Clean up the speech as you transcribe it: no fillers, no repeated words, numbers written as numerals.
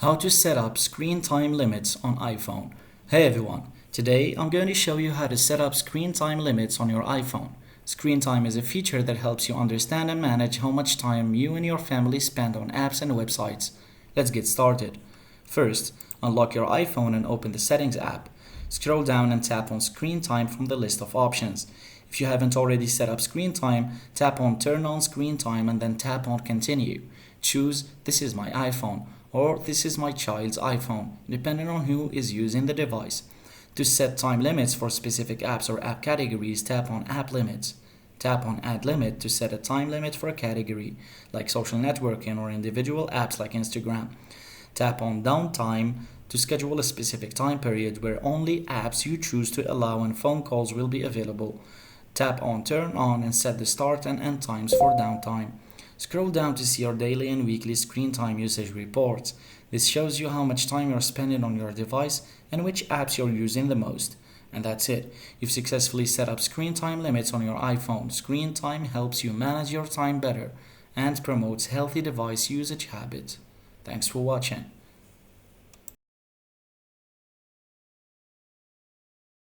How to set up screen time limits on iPhone. Hey everyone, today I'm going to show you how to set up screen time limits on your iPhone. Screen time is a feature that helps you understand and manage how much time you and your family spend on apps and websites. Let's get started. First, unlock your iPhone and open the Settings app. Scroll down and tap on Screen Time from the list of options. If you haven't already set up Screen Time, tap on Turn on Screen Time and then tap on Continue. Choose This is my iPhone or This is my child's iPhone, depending on who is using the device. To set time limits for specific apps or app categories, tap on App Limits. Tap on Add Limit to set a time limit for a category, like social networking or individual apps like Instagram. Tap on Downtime to schedule a specific time period where only apps you choose to allow and phone calls will be available. Tap on Turn On and set the start and end times for downtime. Scroll down to see your daily and weekly screen time usage reports. This shows you how much time you're spending on your device and which apps you're using the most. And that's it. You've successfully set up screen time limits on your iPhone. Screen time helps you manage your time better and promotes healthy device usage habits. Thanks for watching.